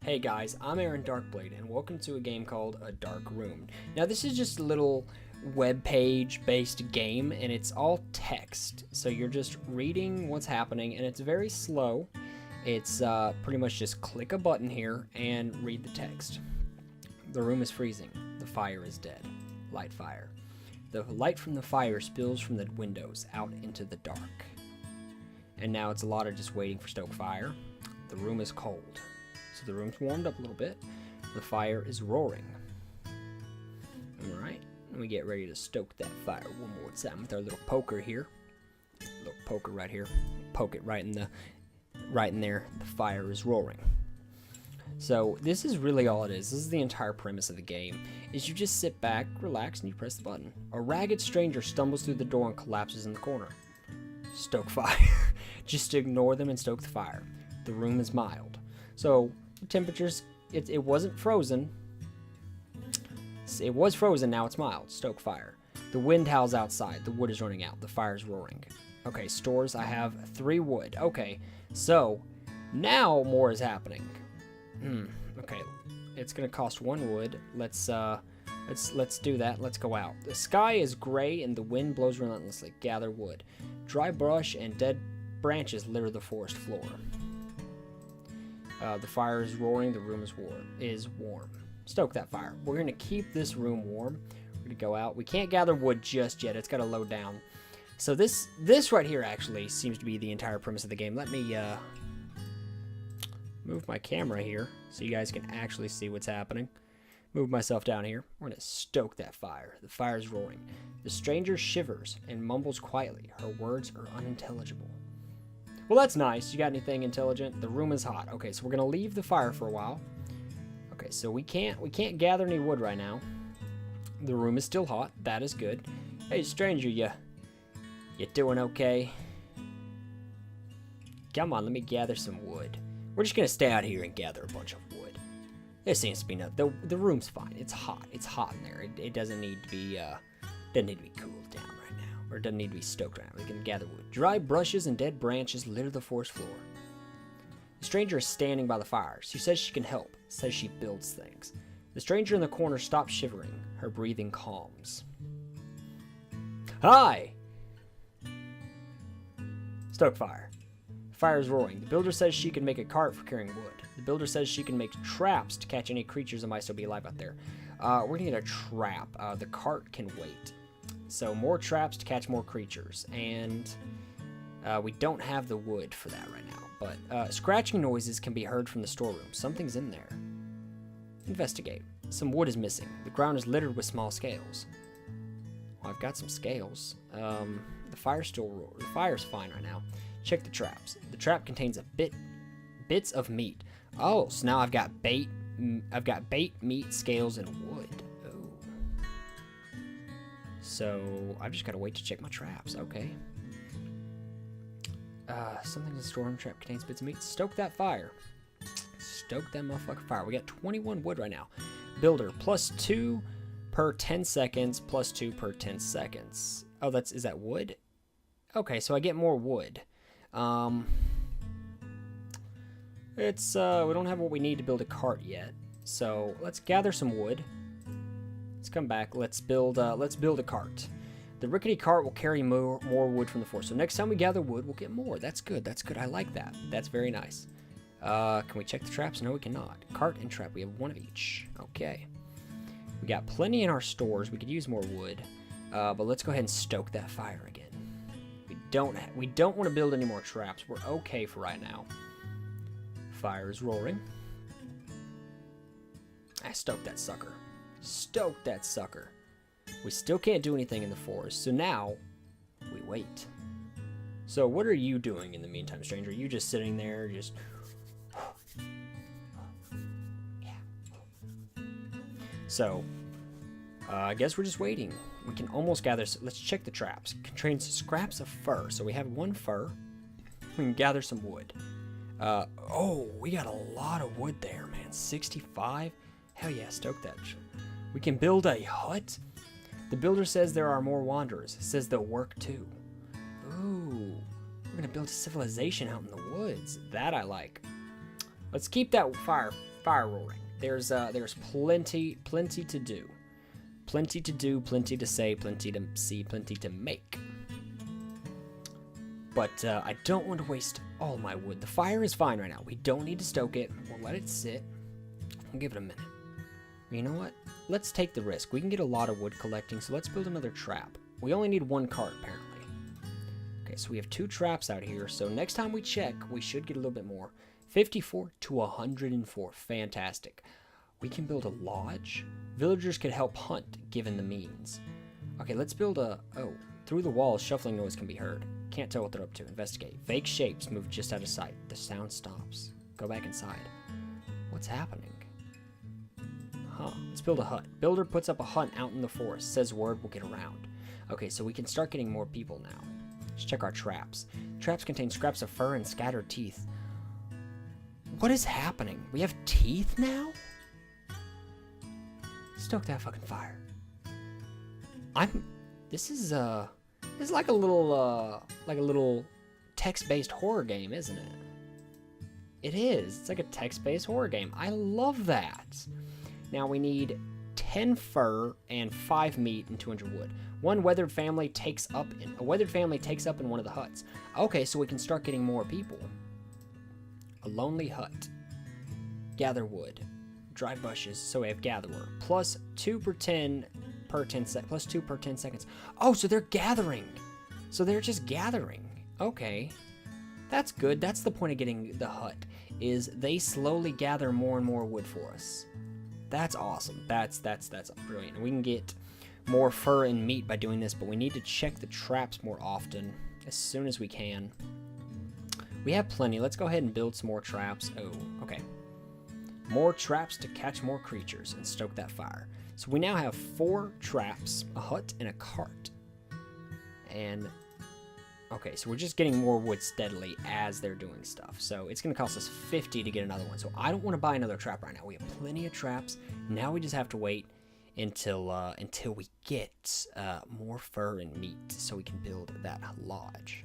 Hey guys, I'm Aaron Darkblade, and welcome to a game called A Dark Room. Now this is just a little web page based game, and it's all text, so you're just reading what's happening, and it's very slow. It's pretty much just click a button here and read the text. The room is freezing. The fire is dead. Light fire. The light from the fire spills from the windows out into the dark. And now it's a lot of just waiting for stoke fire. The room is cold. So the room's warmed up a little bit. The fire is roaring. Alright, and we get ready to stoke that fire one more time with our little poker here. Little poker right here. Poke it right in there. The fire is roaring. So this is really all it is. This is the entire premise of the game. Is you just sit back, relax, and you press the button. A ragged stranger stumbles through the door and collapses in the corner. Stoke fire. Just ignore them and stoke the fire. The room is mild. So temperatures, it wasn't frozen. It was frozen, now it's mild. Stoke fire. The wind howls outside. The wood is running out. The fire is roaring. Okay, stores. I have 3 wood. Okay, so now more is happening. Okay, it's gonna cost 1 wood. Let's do that. Let's go out. The sky is gray and the wind blows relentlessly. Gather wood. Dry brush and dead branches litter the forest floor. The fire is roaring. The room is warm. Stoke that fire. We're gonna keep this room warm. We're gonna go out. We can't gather wood just yet. It's gotta load down. So this right here actually seems to be the entire premise of the game. Let me move my camera here so you guys can actually see what's happening. Move myself down here. We're gonna stoke that fire. The fire is roaring. The stranger shivers and mumbles quietly. Her words are unintelligible. Well, that's nice. You got anything intelligent? The room is hot. Okay, so we're gonna leave the fire for a while. Okay, so we can't gather any wood right now. The room is still hot. That is good. Hey, stranger, you doing okay? Come on, let me gather some wood. We're just gonna stay out here and gather a bunch of wood. There seems to be no. The room's fine. It's hot. It's hot in there. It doesn't need to be cooled down right now, or it doesn't need to be stoked right now. We can gather wood. Dry brushes and dead branches litter the forest floor. The stranger is standing by the fire. She says she can help. Says she builds things. The stranger in the corner stops shivering. Her breathing calms. Hi. Stoke fire. Fire is roaring. The builder says she can make a cart for carrying wood. The builder says she can make traps to catch any creatures that might still be alive out there. We're gonna get a trap. The cart can wait. So more traps to catch more creatures. And we don't have the wood for that right now. But scratching noises can be heard from the storeroom. Something's in there. Investigate. Some wood is missing. The ground is littered with small scales. Well, I've got some scales. The fire's fine right now. Check the traps. The trap contains bits of meat. Oh, so now I've got bait. I've got bait, meat, scales, and wood. Oh. So I've just got to wait to check my traps. Okay. Something in the storeroom trap contains bits of meat. Stoke that fire. Stoke that motherfucking fire. We got 21 wood right now. Builder, +2 per 10 seconds, +2 per 10 seconds. Oh, is that wood? Okay, so I get more wood. We don't have what we need to build a cart yet. So let's gather some wood. Let's come back. Let's build a cart. The rickety cart will carry more wood from the forest. So next time we gather wood, we'll get more. That's good. That's good. I like that. That's very nice. Can we check the traps? No, we cannot. Cart and trap. We have 1 of each. Okay. We got plenty in our stores. We could use more wood. But let's go ahead and stoke that fire again. We don't want to build any more traps. We're okay for right now. Fire is roaring. I stoked that sucker. Stoked that sucker. We still can't do anything in the forest, so now we wait. So what are you doing in the meantime, stranger? Are you just sitting there, just... Yeah. So, I guess we're just waiting. We can almost gather... Let's check the traps. Contains scraps of fur. So we have 1 fur. We can gather some wood. Oh, we got a lot of wood there, man. 65? Hell yeah, stoke that. We can build a hut. The builder says there are more wanderers. Says they'll work too. Ooh, we're gonna build a civilization out in the woods. That I like. Let's keep that fire fire roaring. There's plenty to do. Plenty to do, plenty to say, plenty to see, plenty to make. But I don't want to waste all my wood. The fire is fine right now. We don't need to stoke it. We'll let it sit. We'll give it a minute. You know what? Let's take the risk. We can get a lot of wood collecting, so let's build another trap. We only need one cart, apparently. Okay, so we have 2 traps out here, so next time we check, we should get a little bit more. 54 to 104. Fantastic. We can build a lodge. Villagers could help hunt, given the means. Okay, let's build a... Oh, through the walls, shuffling noise can be heard. Can't tell what they're up to. Investigate. Vague shapes move just out of sight. The sound stops. Go back inside. What's happening? Huh. Let's build a hut. Builder puts up a hut out in the forest. Says word will get around. Okay, so we can start getting more people now. Let's check our traps. Traps contain scraps of fur and scattered teeth. What is happening? We have teeth now? Stoke that fucking fire. This is like a little text-based horror game, isn't it? It is. It's like a text-based horror game. I love that. Now we need 10 fur and 5 meat and 200 wood. A weathered family takes up in one of the huts. Okay, so we can start getting more people. A lonely hut. Gather wood. Dry bushes, so we have gatherer. Plus 2 per 10 plus 2 per 10 seconds. Oh, so they're gathering. So they're just gathering. Okay. That's good. That's the point of getting the hut, is they slowly gather more and more wood for us. That's awesome. That's brilliant. We can get more fur and meat by doing this, but we need to check the traps more often, as soon as we can. We have plenty. Let's go ahead and build some more traps. Oh, okay. More traps to catch more creatures and stoke that fire. So we now have 4 traps, a hut, and a cart. And, okay, so we're just getting more wood steadily as they're doing stuff. So it's going to cost us 50 to get another one. So I don't want to buy another trap right now. We have plenty of traps. Now we just have to wait until we get more fur and meat so we can build that lodge.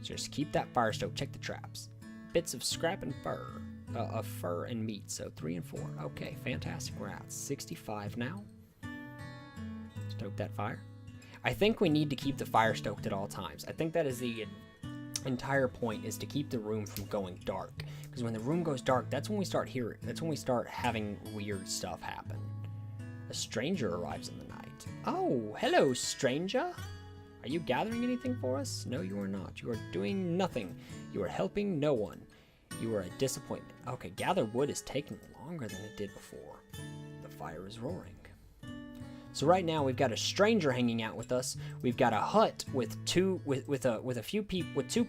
So just keep that fire stoked. Check the traps. Bits of scrap and fur. Of fur and meat, so 3 and 4. Okay, fantastic. We're at 65 now. Stoke that fire. I think we need to keep the fire stoked at all times. I think that is the entire point, is to keep the room from going dark. Because when the room goes dark, that's when we start having weird stuff happen. A stranger arrives in the night. Oh, hello, stranger. Are you gathering anything for us? No, you are not. You are doing nothing. You are helping no one. You are a disappointment. Okay, gather wood is taking longer than it did before. The fire is roaring. So right now we've got a stranger hanging out with us. We've got a hut with 2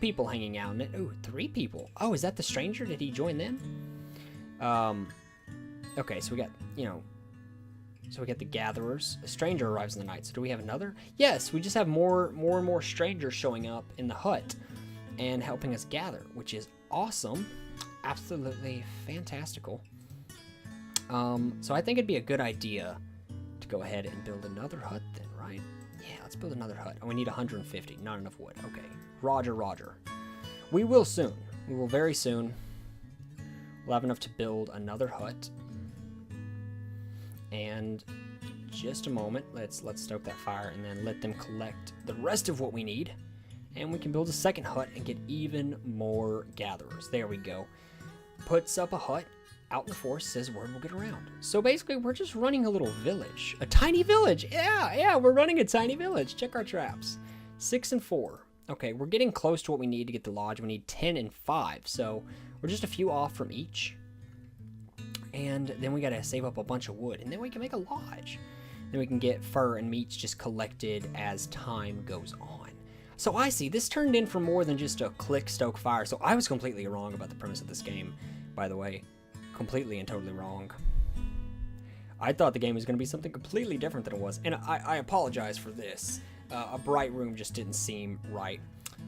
people hanging out in it. Ooh, 3 people. Oh, is that the stranger? Did he join them? Okay, so we got, so we got the gatherers. A stranger arrives in the night. So do we have another? Yes, we just have more and more strangers showing up in the hut and helping us gather, which is awesome. Absolutely fantastical. So I think it'd be a good idea to go ahead and build another hut then, right? Yeah, let's build another hut. Oh, we need 150. Not enough wood. Okay. Roger. We will soon. We will very soon. We'll have enough to build another hut. And just a moment. Let's stoke that fire and then let them collect the rest of what we need. And we can build a second hut and get even more gatherers. There we go. Puts up a hut out in the forest, says word will get around. So basically, we're just running a little village. A tiny village. Yeah, we're running a tiny village. Check our traps. 6 and 4. Okay, we're getting close to what we need to get the lodge. We need 10 and 5. So we're just a few off from each. And then we got to save up a bunch of wood. And then we can make a lodge. Then we can get fur and meats just collected as time goes on. So I see, this turned in for more than just a click stoke fire. So I was completely wrong about the premise of this game, by the way. Completely and totally wrong. I thought the game was going to be something completely different than it was. And I apologize for this. A bright room just didn't seem right.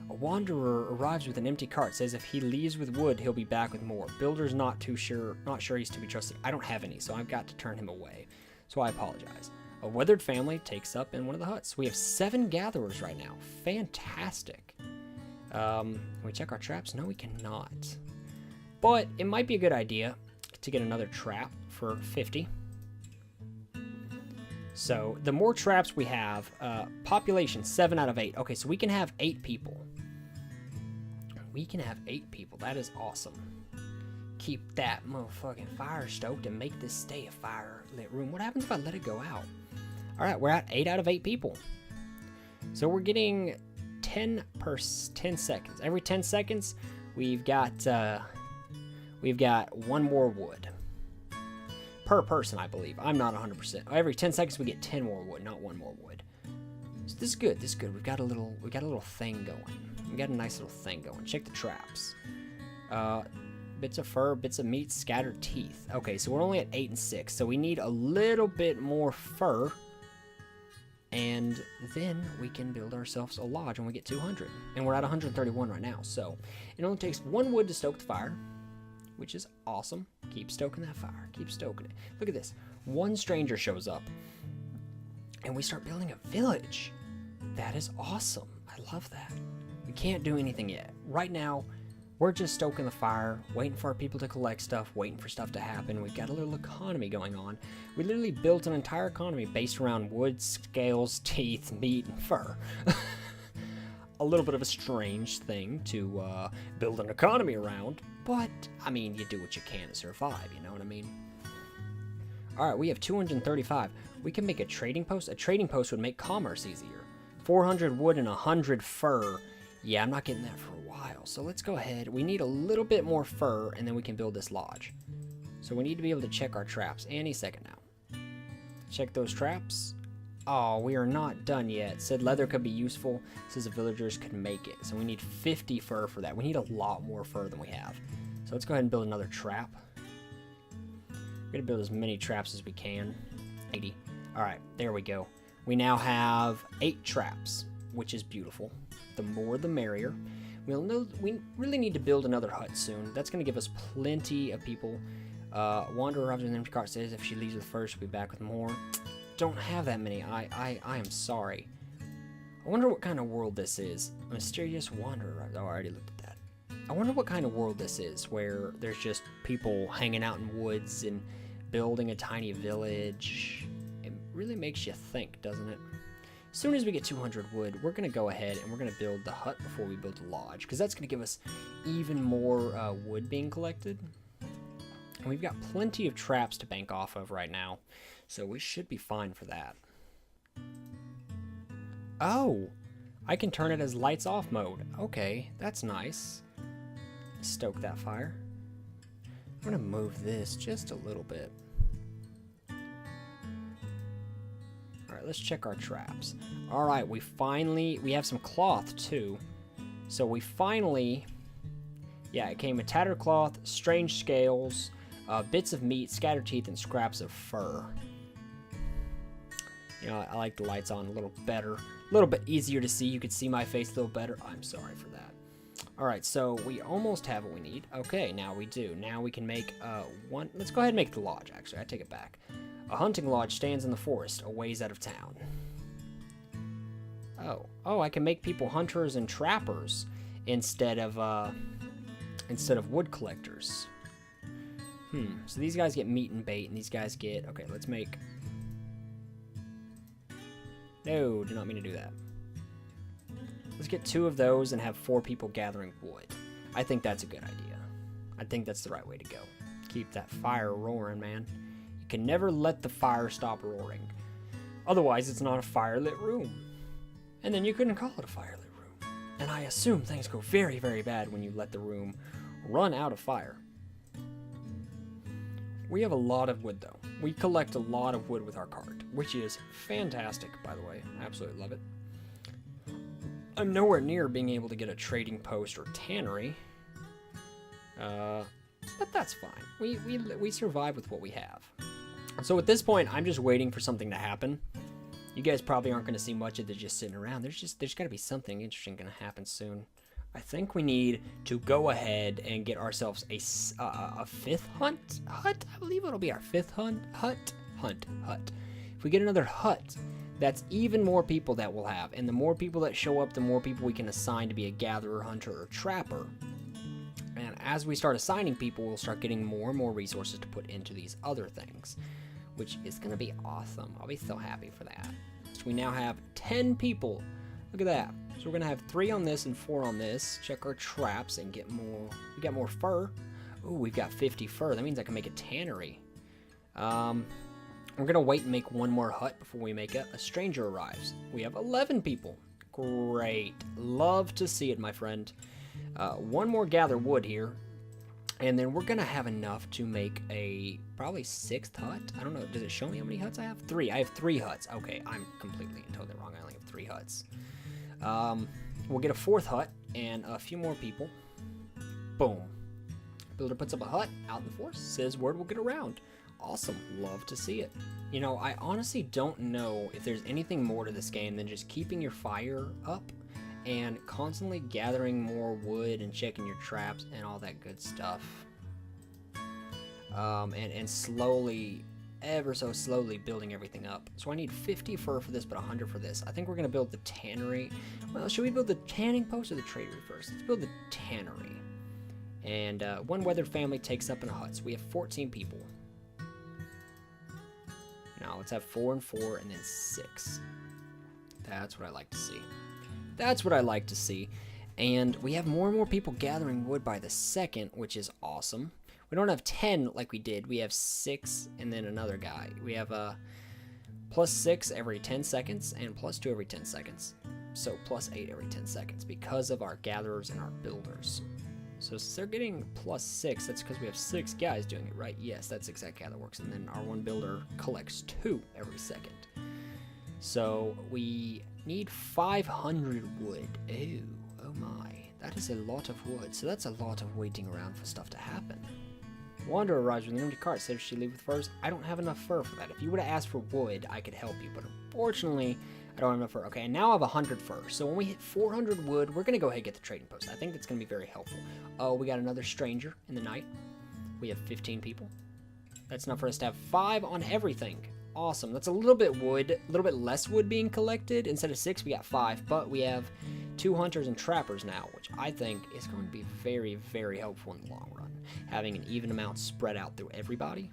A wanderer arrives with an empty cart, says if he leaves with wood, he'll be back with more. Builder's not sure he's to be trusted. I don't have any, so I've got to turn him away. So I apologize. A weathered family takes up in one of the huts. We have 7 gatherers right now. Fantastic. Can we check our traps? No, we cannot. But it might be a good idea to get another trap for 50. So the more traps we have, population 7 out of 8. Okay, so we can have 8 people. We can have 8 people. That is awesome. Keep that motherfucking fire stoked and make this stay a fire-lit room. What happens if I let it go out? All right, we're at 8 out of 8 people. So we're getting 10 seconds. Every 10 seconds, we've got 1 more wood. Per person, I believe. I'm not 100%. Every 10 seconds we get 10 more wood, not 1 more wood. So this is good. This is good. We've got a little thing going. We got a nice little thing going. Check the traps. Bits of fur, bits of meat, scattered teeth. Okay, so we're only at 8 and 6. So we need a little bit more fur, and then we can build ourselves a lodge when we get 200. And we're at 131 right now. So it only takes 1 wood to stoke the fire, which is awesome. Keep stoking that fire. Keep stoking it. Look at this. 1 stranger shows up, and we start building a village. That is awesome. I love that. We can't do anything yet. Right now, we're just stoking the fire, waiting for our people to collect stuff, waiting for stuff to happen. We've got a little economy going on. We literally built an entire economy based around wood, scales, teeth, meat, and fur. A little bit of a strange thing to build an economy around, but, I mean, you do what you can to survive, you know what I mean? Alright, we have 235. We can make a trading post. A trading post would make commerce easier. 400 wood and 100 fur. Yeah, I'm not getting that for a while, so let's go ahead. We need a little bit more fur, and then we can build this lodge. So we need to be able to check our traps any second now. Check those traps. Oh, we are not done yet. Said leather could be useful. Says the villagers could make it. So we need 50 fur for that. We need a lot more fur than we have. So let's go ahead and build another trap. We're going to build as many traps as we can. 80. Alright, there we go. We now have 8 traps, which is beautiful. The more the merrier. We really need to build another hut soon. That's going to give us plenty of people. Wanderer of the empty cart says if she leaves with first, she'll be back with more. Don't have that many. I am sorry. I wonder what kind of world this is. A mysterious wanderer. Oh, I already looked at that. I wonder what kind of world this is, where there's just people hanging out in woods and building a tiny village. It really makes you think, doesn't it? As soon as we get 200 wood, we're going to go ahead and we're going to build the hut before we build the lodge, because that's going to give us even more wood being collected. And we've got plenty of traps to bank off of right now, so we should be fine for that. Oh, I can turn it as lights off mode. Okay, that's nice. Stoke that fire. I'm going to move this just a little bit. Alright, let's check our traps. Alright, we have some cloth too. So we finally, yeah, it came with tattered cloth, strange scales, bits of meat, scattered teeth, and scraps of fur. You know, I like the lights on a little better. A little bit easier to see. You could see my face a little better. I'm sorry for that. Alright, so we almost have what we need. Okay, now we do. Now we can make one. Let's go ahead and make the lodge, actually. I take it back. A hunting lodge stands in the forest, a ways out of town. Oh, I can make people hunters and trappers instead of wood collectors. So these guys get meat and bait, and these guys get... Okay, let's make... No, did not mean to do that. Let's get 2 of those and have 4 people gathering wood. I think that's a good idea. I think that's the right way to go. Keep that fire roaring, man. You can never let the fire stop roaring. Otherwise, it's not a fire-lit room. And then you couldn't call it a fire-lit room. And I assume things go very, very bad when you let the room run out of fire. We have a lot of wood, though. We collect a lot of wood with our cart, which is fantastic, by the way. I absolutely love it. I'm nowhere near being able to get a trading post or tannery. But that's fine. We survive with what we have. So at this point, I'm just waiting for something to happen. You guys probably aren't going to see much of it just sitting around. There's got to be something interesting going to happen soon. I think we need to go ahead and get ourselves a 5th hut. I believe it'll be our 5th hut. If we get another hut, that's even more people that we'll have. And the more people that show up, the more people we can assign to be a gatherer, hunter, or trapper. And as we start assigning people, we'll start getting more and more resources to put into these other things, which is going to be awesome. I'll be so happy for that. So we now have 10 people. Look at that. So we're going to have 3 on this and 4 on this. Check our traps and get more. We got more fur. Ooh, we've got 50 fur. That means I can make a tannery. We're going to wait and make one more hut before we make it. A stranger arrives. We have 11 people. Great. Love to see it, my friend. One more gather wood here. And then we're going to have enough to make a probably 6th hut. I don't know. Does it show me how many huts I have? 3. I have 3 huts. Okay, I'm completely and totally wrong. I only have 3 huts. We'll get a 4th hut and a few more people. Boom. Builder puts up a hut out in the forest. Says word will get around. Awesome. Love to see it. You know, I honestly don't know if there's anything more to this game than just keeping your fire up and constantly gathering more wood and checking your traps and all that good stuff. And slowly, ever so slowly building everything up. So I need 50 fur for this, but 100 for this. I think we're going to build the tannery. Well, should we build the tanning post or the tradery first? Let's build the tannery. And one weathered family takes up in a hut. So we have 14 people. Now let's have 4 and 4 and then 6. That's what I like to see. That's what I like to see. And we have more and more people gathering wood by the second, which is awesome. We don't have 10 like we did. We have 6 and then another guy. We have a +6 every 10 seconds and +2 every 10 seconds. So +8 every 10 seconds because of our gatherers and our builders. So since they're getting +6, that's because we have 6 guys doing it, right? Yes, that's exactly how that works. And then our one builder collects 2 every second. So we need 500 wood. Oh my. That is a lot of wood. So that's a lot of waiting around for stuff to happen. Wanderer arrives with an empty cart. Says she leave with furs. I don't have enough fur for that. If you would have asked for wood, I could help you. But unfortunately, I don't have enough fur. Okay, and now I have 100 fur. So when we hit 400 wood, we're going to go ahead and get the trading post. I think that's going to be very helpful. Oh, we got another stranger in the night. We have 15 people. That's enough for us to have 5 on everything. Awesome. That's a little bit wood, a little bit less wood being collected. Instead of 6, we got 5. But we have 2 hunters and trappers now, which I think is going to be very, very helpful in the long run. Having an even amount spread out through everybody.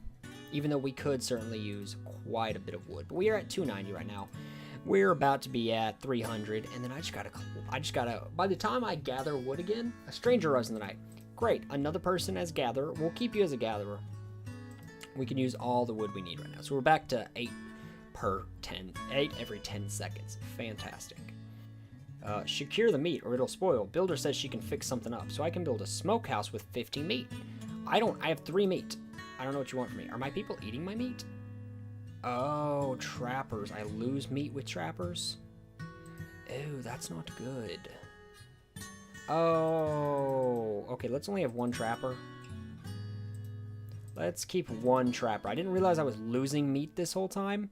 Even though we could certainly use quite a bit of wood. But we are at 290 right now. We're about to be at 300, and then I just gotta, by the time I gather wood again, a stranger arrives in the night. Great, another person as gatherer. We'll keep you as a gatherer. We can use all the wood we need right now. So we're back to 8 every 10 seconds. Fantastic. Secure the meat or it'll spoil. Builder says she can fix something up. So I can build a smokehouse with 50 meat. I have 3 meat. I don't know what you want from me. Are my people eating my meat? Oh, trappers. I lose meat with trappers? Ew, that's not good. Oh, okay, let's only have 1 trapper. Let's keep 1 trapper. I didn't realize I was losing meat this whole time,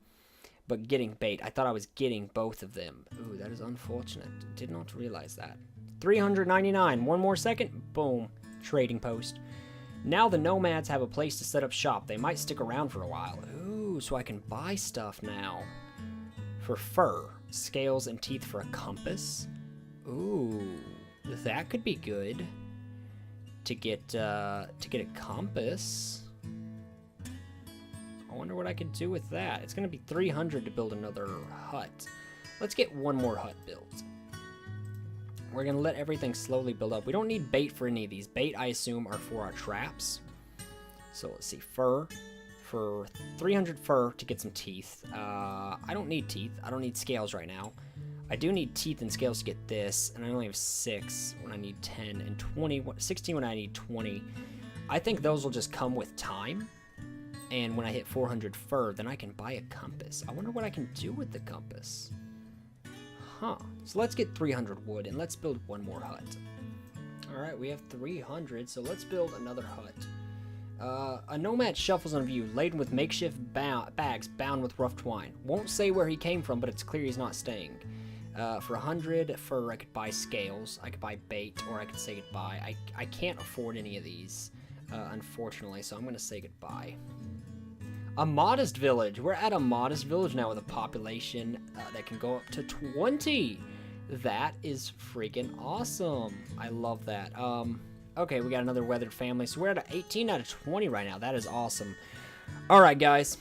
but getting bait. I thought I was getting both of them. Ooh, that is unfortunate. Did not realize that. 399. 1 more second. Boom. Trading post. Now the nomads have a place to set up shop. They might stick around for a while. Ooh, so I can buy stuff now. For fur. Scales and teeth for a compass. Ooh, that could be good. To get a compass. I wonder what I could do with that. It's going to be 300 to build another hut. Let's get 1 more hut built. We're going to let everything slowly build up. We don't need bait for any of these. Bait, I assume, are for our traps. So let's see. Fur. For 300 fur to get some teeth. I don't need teeth. I don't need scales right now. I do need teeth and scales to get this. And I only have 6 when I need 10. And 16 when I need 20. I think those will just come with time. And when I hit 400 fur, then I can buy a compass. I wonder what I can do with the compass. Huh. So let's get 300 wood and let's build 1 more hut. Alright, we have 300, so let's build another hut. A nomad shuffles on view, laden with makeshift bags bound with rough twine. Won't say where he came from, but it's clear he's not staying. For 100 fur, I could buy scales, I could buy bait, or I could say goodbye. I can't afford any of these, unfortunately, so I'm going to say goodbye. A modest village. We're at a modest village now with a population that can go up to 20. That is freaking awesome. I love that. Okay, we got another weathered family. So we're at 18 out of 20 right now. That is awesome. All right, guys.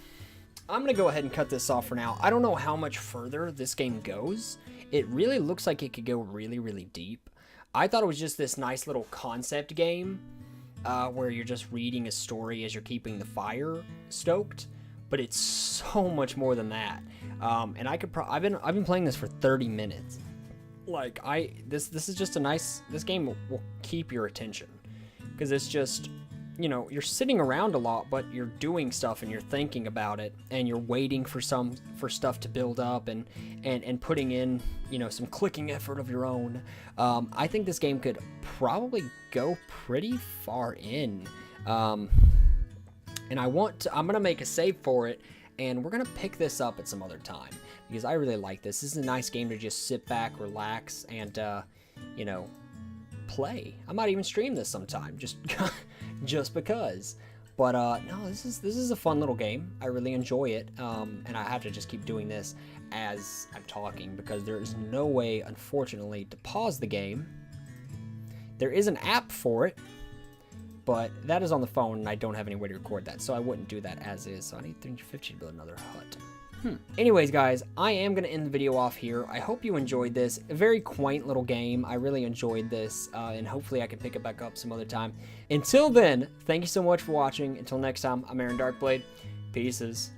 I'm going to go ahead and cut this off for now. I don't know how much further this game goes. It really looks like it could go really, really deep. I thought it was just this nice little concept game where you're just reading a story as you're keeping the fire stoked. But it's so much more than that. And I've been playing this for 30 minutes. Like this is just a nice. This game will keep your attention because it's just, you know, you're sitting around a lot, but you're doing stuff and you're thinking about it and you're waiting for stuff to build up and putting in, you know, some clicking effort of your own. I think this game could probably go pretty far in. And I'm gonna make a save for it, and we're gonna pick this up at some other time because I really like this. This is a nice game to just sit back, relax, and you know, play. I might even stream this sometime, just because. But no, this is a fun little game. I really enjoy it, and I have to just keep doing this as I'm talking because there is no way, unfortunately, to pause the game. There is an app for it, but that is on the phone, and I don't have any way to record that, so I wouldn't do that as is. So I need 350 to build another hut. Anyways, guys, I am going to end the video off here. I hope you enjoyed this. A very quaint little game. I really enjoyed this, and hopefully I can pick it back up some other time. Until then, thank you so much for watching. Until next time, I'm Aaron Darkblade. Peaces.